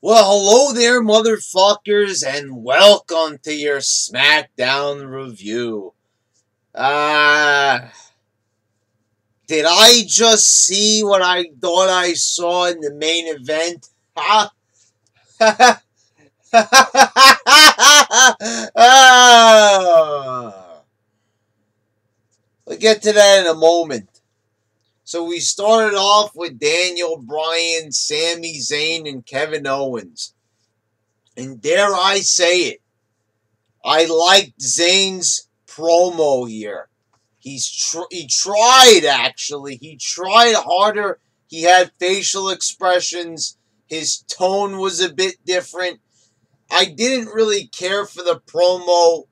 Well, hello there, motherfuckers, and welcome to your Smackdown review. Uh, did I just see what I thought I saw in the main event? Huh? We'll get to that in a moment. So we started off with Daniel Bryan, Sami Zayn, and Kevin Owens. And dare I say it, I liked Zayn's promo here. He tried, actually. He tried harder. He had facial expressions. His tone was a bit different. I didn't really care for the promo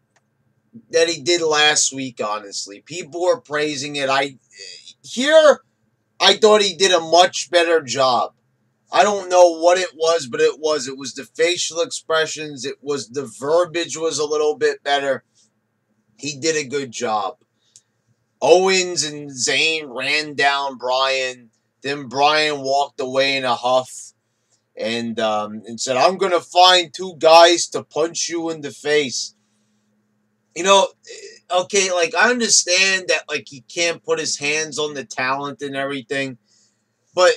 that he did last week, honestly. People were praising it. I thought he did a much better job. I don't know what it was, but it was. It was the facial expressions. It was the verbiage was a little bit better. He did a good job. Owens and Zayn ran down Bryan. Then Bryan walked away in a huff and said, "I'm going to find two guys to punch you in the face." You know, okay, like, I understand that, like, he can't put his hands on the talent and everything, but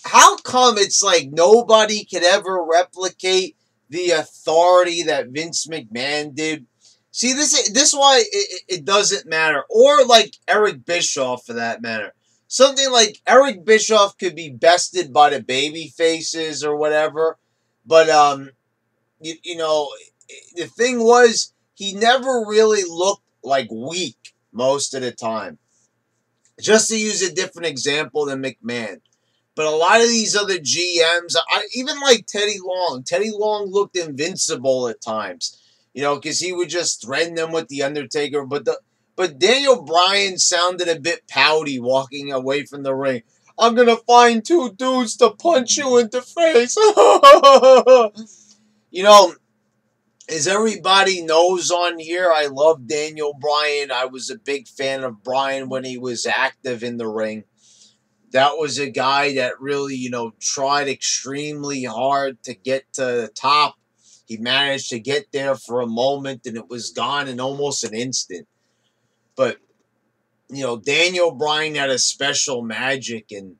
how come it's like nobody could ever replicate the authority that Vince McMahon did? See, this is why it doesn't matter. Or like Eric Bischoff, for that matter. Something like Eric Bischoff could be bested by the baby faces or whatever. But, you know, the thing was, he never really looked like weak most of the time. Just to use a different example than McMahon. But a lot of these other GMs, even like Teddy Long. Teddy Long looked invincible at times, you know, because he would just threaten them with the Undertaker. But Daniel Bryan sounded a bit pouty walking away from the ring. "I'm gonna find two dudes to punch you in the face." You know, as everybody knows on here, I love Daniel Bryan. I was a big fan of Bryan when he was active in the ring. That was a guy that really, you know, tried extremely hard to get to the top. He managed to get there for a moment, and it was gone in almost an instant. But, you know, Daniel Bryan had a special magic, and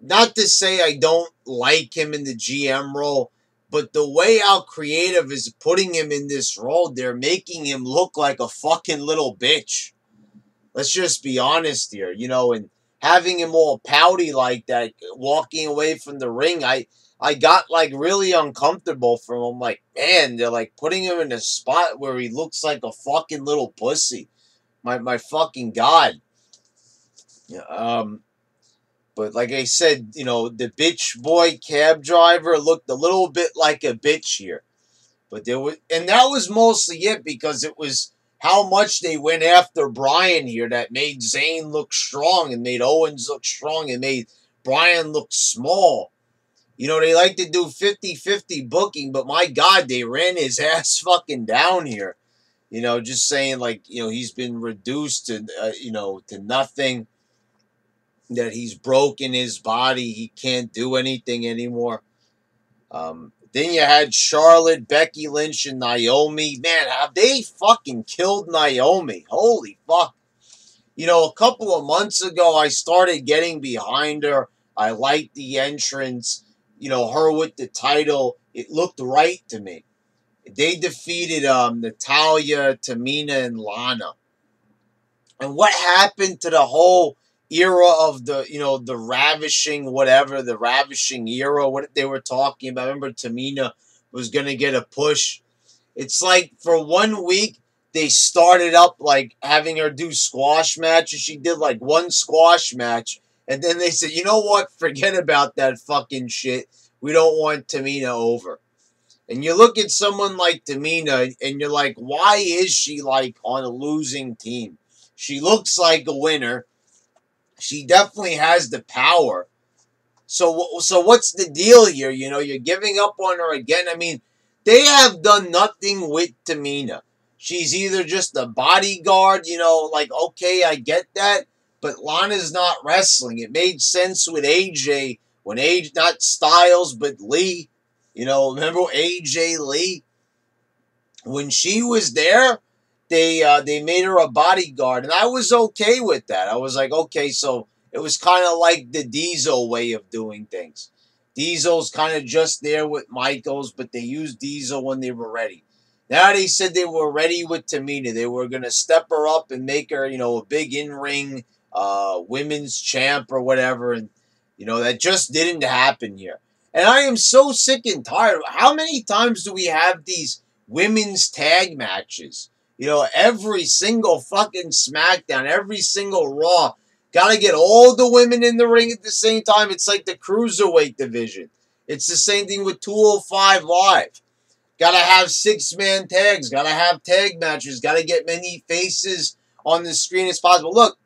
not to say I don't like him in the GM role, but the way how creative is putting him in this role, they're making him look like a fucking little bitch. Let's just be honest here, you know, and having him all pouty like that, walking away from the ring, I got, like, really uncomfortable from him. Like, man, they're, like, putting him in a spot where he looks like a fucking little pussy. My fucking God. Yeah, but like I said, you know, the bitch boy cab driver looked a little bit like a bitch here. But and that was mostly it, because it was how much they went after Bryan here that made Zayn look strong and made Owens look strong and made Bryan look small. You know, they like to do 50-50 booking, but my God, they ran his ass fucking down here. You know, just saying, like, you know, he's been reduced to, you know, to nothing, that he's broken his body. He can't do anything anymore. Then you had Charlotte, Becky Lynch, and Naomi. Man, have they fucking killed Naomi? Holy fuck. You know, a couple of months ago, I started getting behind her. I liked the entrance. You know, her with the title. It looked right to me. They defeated Natalya, Tamina, and Lana. And what happened to the whole era of the, you know, the ravishing whatever, the ravishing era, what they were talking about? I remember Tamina was going to get a push. It's like for 1 week, they started up like having her do squash matches. She did like one squash match. And then they said, you know what? Forget about that fucking shit. We don't want Tamina over. And you look at someone like Tamina and you're like, why is she like on a losing team? She looks like a winner. She definitely has the power. So what's the deal here? You know, you're giving up on her again. I mean, they have done nothing with Tamina. She's either just a bodyguard, you know, like, okay, I get that, but Lana's not wrestling. It made sense with AJ when not Styles, but Lee. You know, remember AJ Lee? When she was there, they made her a bodyguard, and I was okay with that. I was like, okay, so it was kind of like the Diesel way of doing things. Diesel's kind of just there with Michaels, but they used Diesel when they were ready. Now they said they were ready with Tamina. They were gonna step her up and make her, you know, a big in-ring women's champ or whatever, and you know that just didn't happen here. And I am so sick and tired. How many times do we have these women's tag matches? You know, every single fucking SmackDown, every single Raw, gotta get all the women in the ring at the same time. It's like the cruiserweight division. It's the same thing with 205 Live. Gotta have 6-man tags, gotta have tag matches, gotta get many faces on the screen as possible. Look,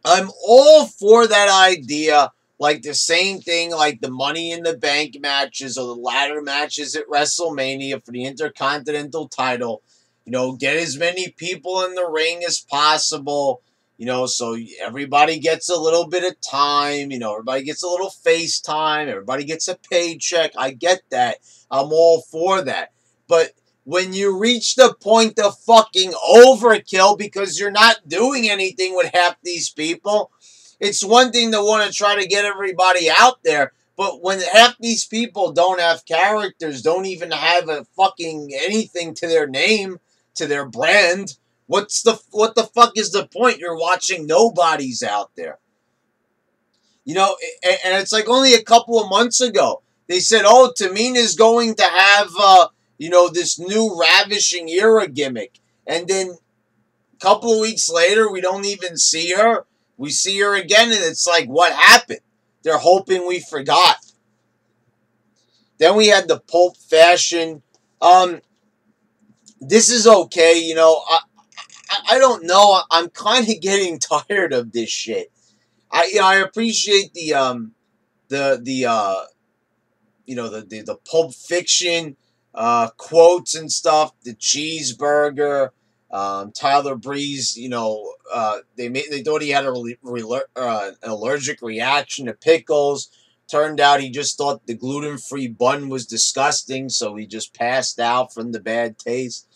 I'm all for that idea. Like the same thing, like the Money in the Bank matches or the ladder matches at WrestleMania for the Intercontinental title. You know, get as many people in the ring as possible. You know, so everybody gets a little bit of time. You know, everybody gets a little face time. Everybody gets a paycheck. I get that. I'm all for that. But when you reach the point of fucking overkill because you're not doing anything with half these people, it's one thing to want to try to get everybody out there, but when half these people don't have characters, don't even have a fucking anything to their name, to their brand, what the fuck is the point? You're watching nobodies out there. You know, and it's like only a couple of months ago, they said, oh, Tamina's going to have, you know, this new Ravishing Era gimmick. And then a couple of weeks later, we don't even see her. We see her again, and it's like, what happened? They're hoping we forgot. Then we had the Pulp Fashion. This is okay, you know. I don't know. I'm kind of getting tired of this shit. I appreciate the Pulp Fiction quotes and stuff. The cheeseburger. Tyler Breeze, you know, they thought he had an allergic reaction to pickles. Turned out he just thought the gluten-free bun was disgusting, so he just passed out from the bad taste.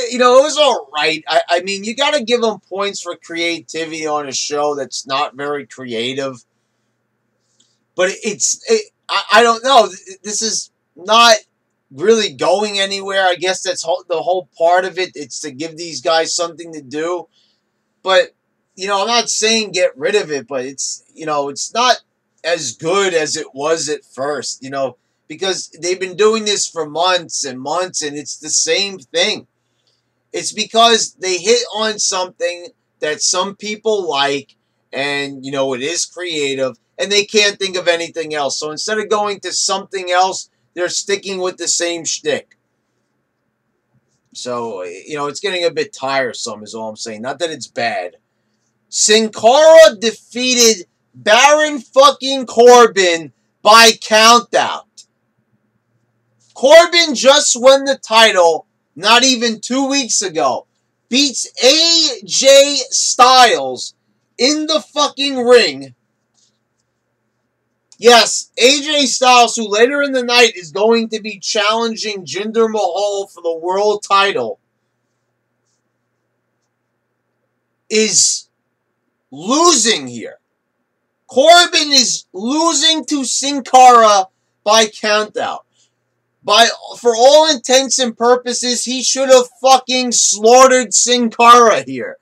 You know, it was all right. I mean, you got to give him points for creativity on a show that's not very creative. But I don't know. This is not really going anywhere. I guess that's the whole part of it. It's to give these guys something to do. But, you know, I'm not saying get rid of it, but it's, you know, it's not as good as it was at first, you know, because they've been doing this for months and months, and it's the same thing. It's because they hit on something that some people like, and, you know, it is creative, and they can't think of anything else. So instead of going to something else, they're sticking with the same shtick. So, you know, it's getting a bit tiresome is all I'm saying. Not that it's bad. Sin Cara defeated Baron fucking Corbin by countout. Corbin just won the title not even 2 weeks ago. Beats AJ Styles in the fucking ring. Yes, AJ Styles, who later in the night is going to be challenging Jinder Mahal for the world title, is losing here. Corbin is losing to Sin Cara by countout. For all intents and purposes, he should have fucking slaughtered Sin Cara here.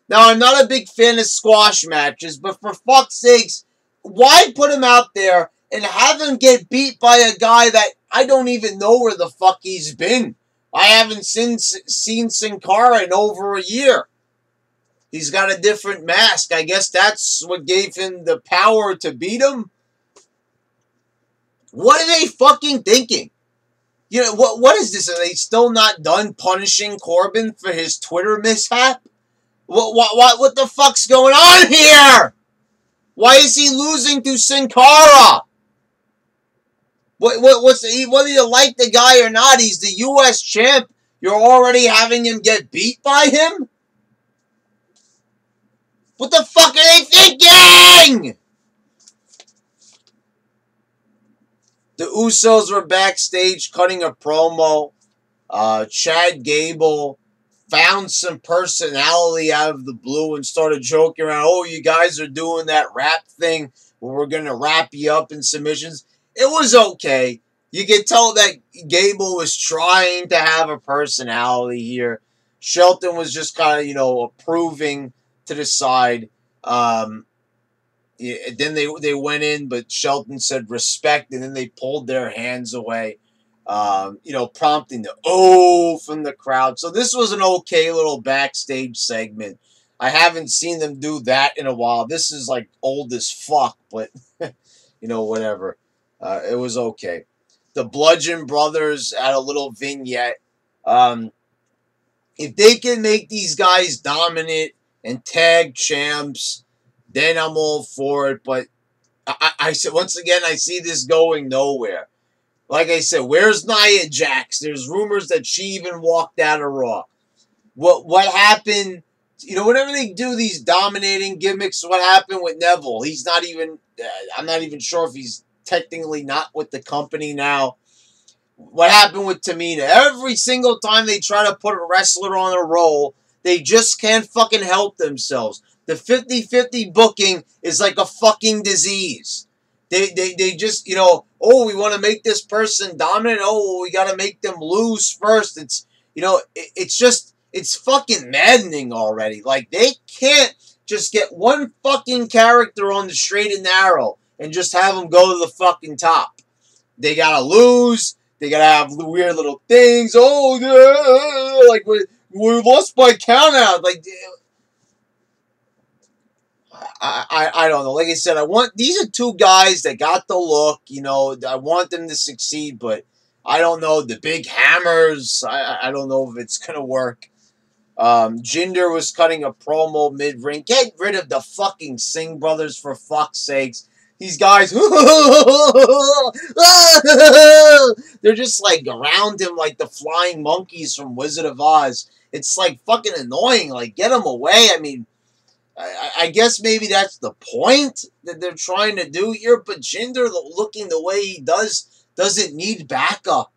Now, I'm not a big fan of squash matches, but for fuck's sakes, why put him out there and have him get beat by a guy that I don't even know where the fuck he's been? I haven't seen Sin Cara in over a year. He's got a different mask. I guess that's what gave him the power to beat him. What are they fucking thinking? You know, what is this? Are they still not done punishing Corbin for his Twitter mishap? What the fuck's going on here? Why is he losing to Sin Cara? Whether you like the guy or not, he's the U.S. champ. You're already having him get beat by him? What the fuck are they thinking? The Usos were backstage cutting a promo. Chad Gable found some personality out of the blue and started joking around. Oh, you guys are doing that rap thing where we're going to wrap you up in submissions. It was okay. You could tell that Gable was trying to have a personality here. Shelton was just kind of, approving to the side. Yeah, then they went in, but Shelton said respect, and then they pulled their hands away, prompting the "oh" from the crowd. So this was an okay little backstage segment. I haven't seen them do that in a while. This is like old as fuck, but whatever. It was okay. The Bludgeon Brothers had a little vignette. Um, if they can make these guys dominant and tag champs, then I'm all for it. But I said, once again, I see this going nowhere. Like I said, where's Nia Jax? There's rumors that she even walked out of Raw. What happened? Whenever they do these dominating gimmicks, what happened with Neville? He's not even. I'm not even sure if he's technically not with the company now. What happened with Tamina? Every single time they try to put a wrestler on a roll, they just can't fucking help themselves. The 50-50 booking is like a fucking disease. They just, oh, we want to make this person dominant. Oh, we got to make them lose first. It's fucking maddening already. Like, they can't just get one fucking character on the straight and narrow and just have them go to the fucking top. They got to lose. They got to have weird little things. Oh, yeah, like, we lost by count out. Like, I don't know. Like I said, these are two guys that got the look. I want them to succeed, but I don't know. The big hammers, I don't know if it's gonna work. Jinder was cutting a promo mid-ring. Get rid of the fucking Singh brothers, for fuck's sakes. These guys, they're just like around him like the flying monkeys from Wizard of Oz. It's like fucking annoying. Like, get them away. I mean, I guess maybe that's the point that they're trying to do here, but Jinder, looking the way he doesn't need backup.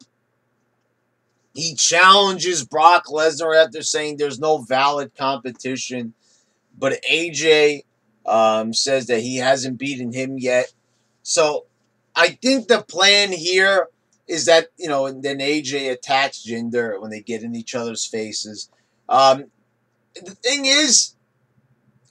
He challenges Brock Lesnar after saying there's no valid competition, but AJ says that he hasn't beaten him yet. So I think the plan here is that, and then AJ attacks Jinder when they get in each other's faces. The thing is,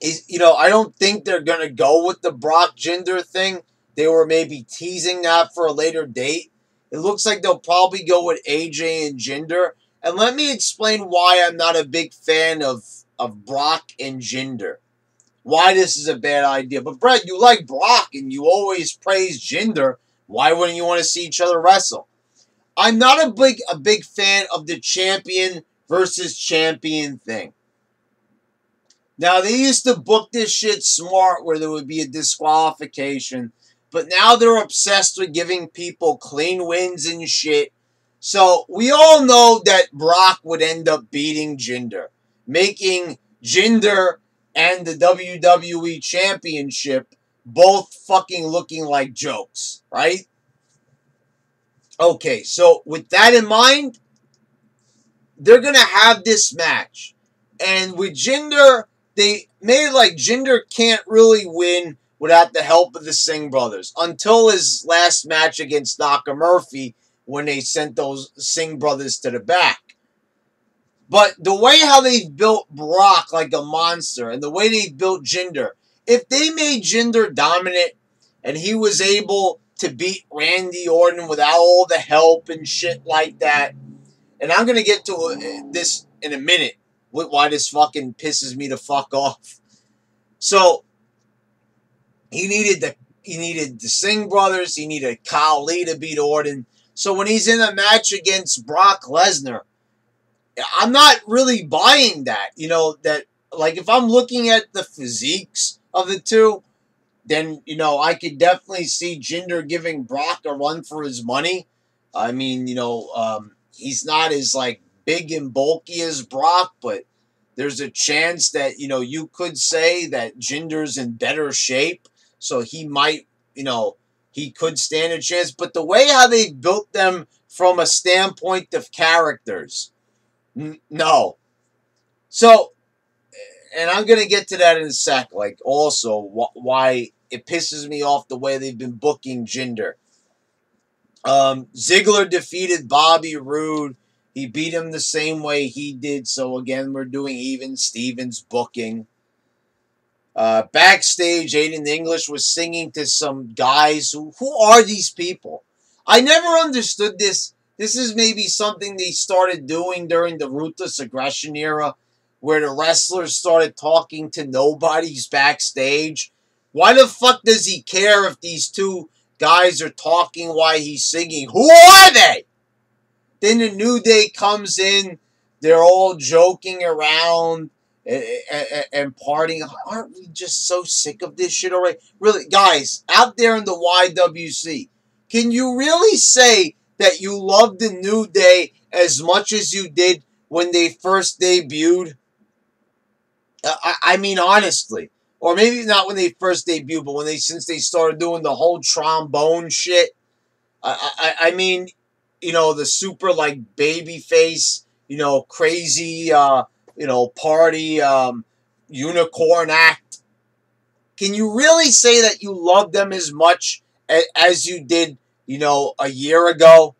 I don't think they're going to go with the Brock Jinder thing. They were maybe teasing that for a later date. It looks like they'll probably go with AJ and Jinder. And let me explain why I'm not a big fan of Brock and Jinder. Why this is a bad idea. But Brett, you like Brock and you always praise Jinder. Why wouldn't you want to see each other wrestle? I'm not a big fan of the champion versus champion thing. Now, they used to book this shit smart where there would be a disqualification, but now they're obsessed with giving people clean wins and shit. So, we all know that Brock would end up beating Jinder, making Jinder and the WWE Championship both fucking looking like jokes, right? Okay, so with that in mind, they're going to have this match. And with Jinder, they made it like Jinder can't really win without the help of the Singh brothers until his last match against Dr. Murphy when they sent those Singh brothers to the back. But the way how they built Brock like a monster and the way they built Jinder, if they made Jinder dominant and he was able to beat Randy Orton without all the help and shit like that, and I'm going to get to this in a minute, why this fucking pisses me the fuck off. So, he needed the Singh brothers, he needed Khali to beat Orton. So when he's in a match against Brock Lesnar, I'm not really buying that. That, like, if I'm looking at the physiques of the two, then, I could definitely see Jinder giving Brock a run for his money. I mean, he's not as, like, big and bulky as Brock, but there's a chance that, you could say that Jinder's in better shape, so he might, he could stand a chance. But the way how they built them from a standpoint of characters, no. So, and I'm going to get to that in a sec, like also why it pisses me off the way they've been booking Jinder. Ziggler defeated Bobby Roode. He beat him the same way he did. So again, we're doing even Stevens booking. Backstage, Aiden English was singing to some guys. Who are these people? I never understood this. This is maybe something they started doing during the Ruthless Aggression era, where the wrestlers started talking to nobodies backstage. Why the fuck does he care if these two guys are talking while he's singing? Who are they? Then the New Day comes in. They're all joking around and partying. Aren't we just so sick of this shit already? Really, guys, out there in the YWC, can you really say that you love the New Day as much as you did when they first debuted? I mean, honestly. Or maybe not when they first debuted, but since they started doing the whole trombone shit. I mean, you know, the super, like, baby face, you know, crazy, you know, party, unicorn act. Can you really say that you love them as much as you did, you know, a year ago?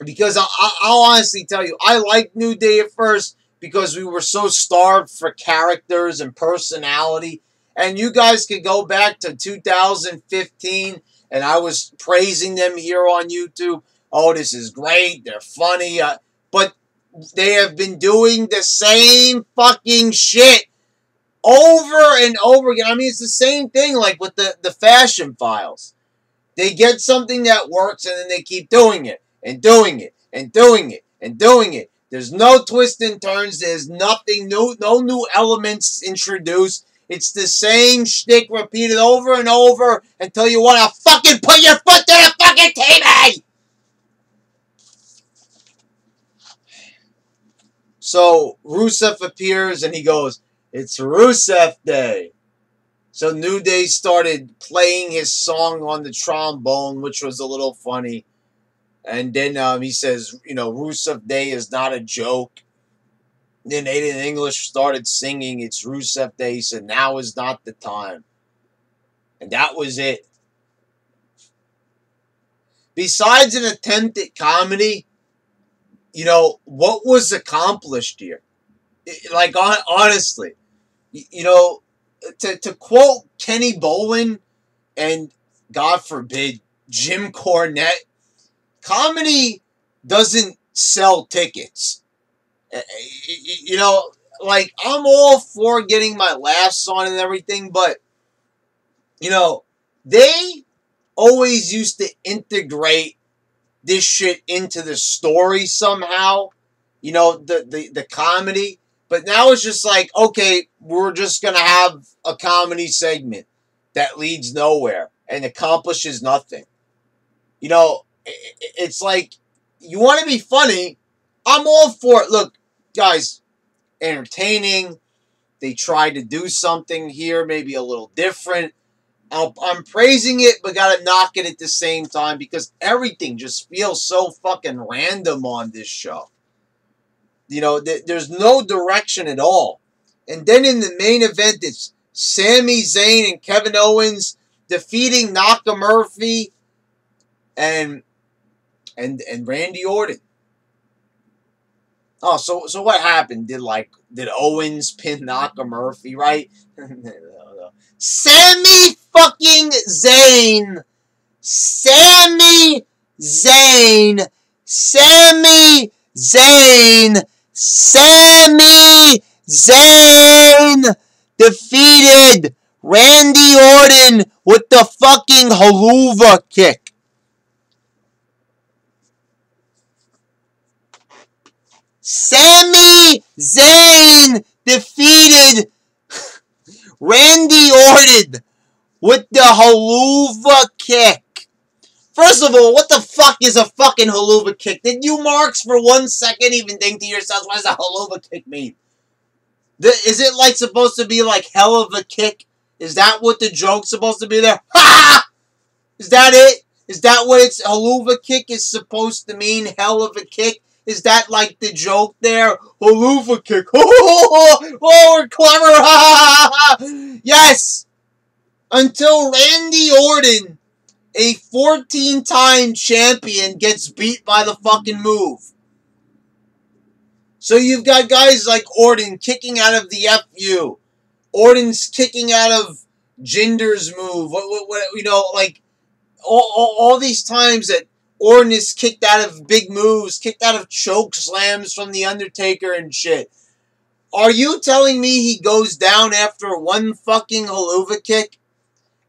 Because I'll honestly tell you, I liked New Day at first because we were so starved for characters and personality. And you guys could go back to 2015, and I was praising them here on YouTube. Oh, this is great. They're funny. But they have been doing the same fucking shit over and over again. I mean, it's the same thing like with the Fashion Files. They get something that works, and then they keep doing it, and doing it, and doing it, and doing it. There's no twists and turns. There's nothing new, no new elements introduced. It's the same shtick repeated over and over until you want to fucking put your foot to the fucking TV! So Rusev appears and he goes, "It's Rusev Day." So New Day started playing his song on the trombone, which was a little funny. And then he says, you know, Rusev Day is not a joke. Then Aiden English started singing, "It's Rusev Day." He said, "Now is not the time." And that was it. Besides an attempt at comedy, you know, what was accomplished here? Like, honestly, you know, to quote Kenny Bolin and, God forbid, Jim Cornette, comedy doesn't sell tickets. You know, like, I'm all for getting my laughs on and everything, but, you know, they always used to integrate this shit into the story somehow, you know, the comedy. But now it's just like, okay, we're just going to have a comedy segment that leads nowhere and accomplishes nothing. You know, it's like, you want to be funny, I'm all for it. Look, guys, entertaining. They tried to do something here, maybe a little different. I'm praising it, but gotta knock it at the same time because everything just feels so fucking random on this show. You know, there's no direction at all. And then in the main event, it's Sami Zayn and Kevin Owens defeating Nakamura and Randy Orton. Oh, so what happened? Did Owens pin Nakamura, right? No. Sami fucking Zayn. Sami Zayn. Sami Zayn. Sami Zayn defeated Randy Orton with the fucking haluva kick. Sami Zayn defeated Randy Orton with the haluva kick. First of all, what the fuck is a fucking haluva kick? Did you marks for 1 second even think to yourselves, what does a haluva kick mean? Is it like supposed to be like hell of a kick? Is that what the joke's supposed to be there? Ha! Is that it? Is that what it's haluva kick is supposed to mean? Hell of a kick? Is that like the joke there? Haluva kick. Oh, we're clever. Yes. Until Randy Orton, a 14-time champion, gets beat by the fucking move. So you've got guys like Orton kicking out of the FU. Orton's kicking out of Jinder's move. Like all these times that Orton is kicked out of big moves, kicked out of choke slams from The Undertaker and shit. Are you telling me he goes down after one fucking haluva kick?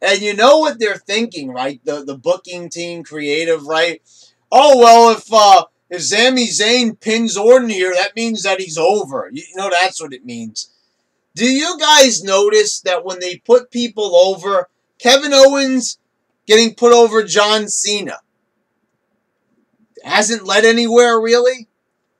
And you know what they're thinking, right? The booking team, creative, right? Oh, well, if Sami Zayn pins Orton here, that means that he's over. You know, that's what it means. Do you guys notice that when they put people over, Kevin Owens getting put over John Cena hasn't led anywhere, really?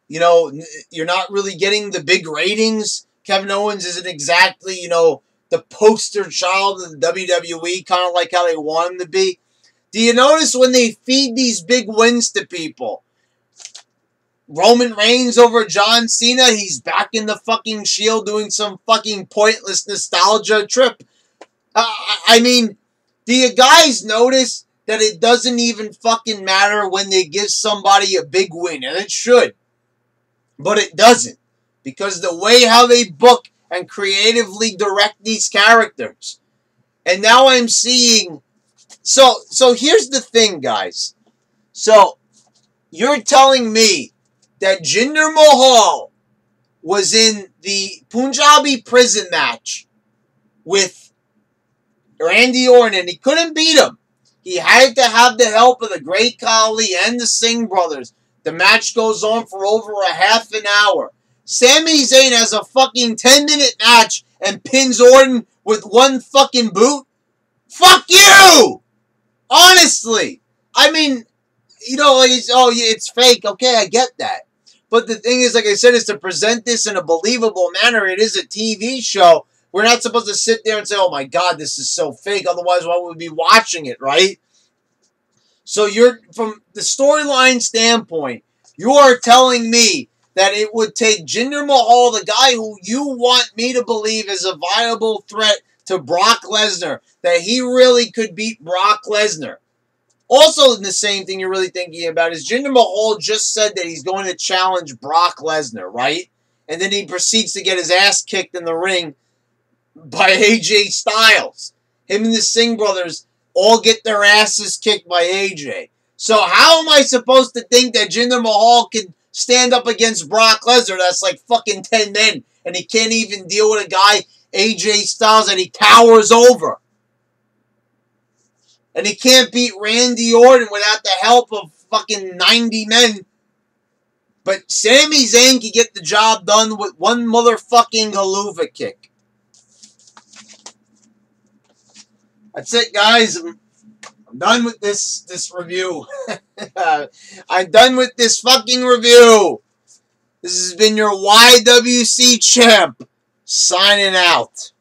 You know, you're not really getting the big ratings. Kevin Owens isn't exactly, you know, the poster child of the WWE, kind of like how they want him to be. Do you notice when they feed these big wins to people? Roman Reigns over John Cena, he's back in the fucking Shield doing some fucking pointless nostalgia trip. I mean, do you guys notice that it doesn't even fucking matter when they give somebody a big win? And it should. But it doesn't. Because the way how they book and creatively direct these characters. And now I'm seeing... So here's the thing, guys. So, you're telling me that Jinder Mahal was in the Punjabi prison match with Randy Orton, and he couldn't beat him. He had to have the help of the Great Khali and the Singh brothers. The match goes on for over a half an hour. Sami Zayn has a fucking 10-minute match and pins Orton with one fucking boot? Fuck you! Honestly. I mean, you know, like, it's fake. Okay, I get that. But the thing is, like I said, is to present this in a believable manner. It is a TV show. We're not supposed to sit there and say, oh my God, this is so fake. Otherwise, why would we be watching it, right? So you're, from the storyline standpoint, you are telling me that it would take Jinder Mahal, the guy who you want me to believe is a viable threat to Brock Lesnar, that he really could beat Brock Lesnar. Also, the same thing you're really thinking about is Jinder Mahal just said that he's going to challenge Brock Lesnar, right? And then he proceeds to get his ass kicked in the ring by AJ Styles. Him and the Singh brothers all get their asses kicked by AJ. So how am I supposed to think that Jinder Mahal could stand up against Brock Lesnar? That's like fucking 10 men. And he can't even deal with a guy, AJ Styles, that he towers over. And he can't beat Randy Orton without the help of fucking 90 men. But Sami Zayn can get the job done with one motherfucking haluva kick. That's it, guys. I'm done with this review. I'm done with this fucking review. This has been your YWC champ signing out.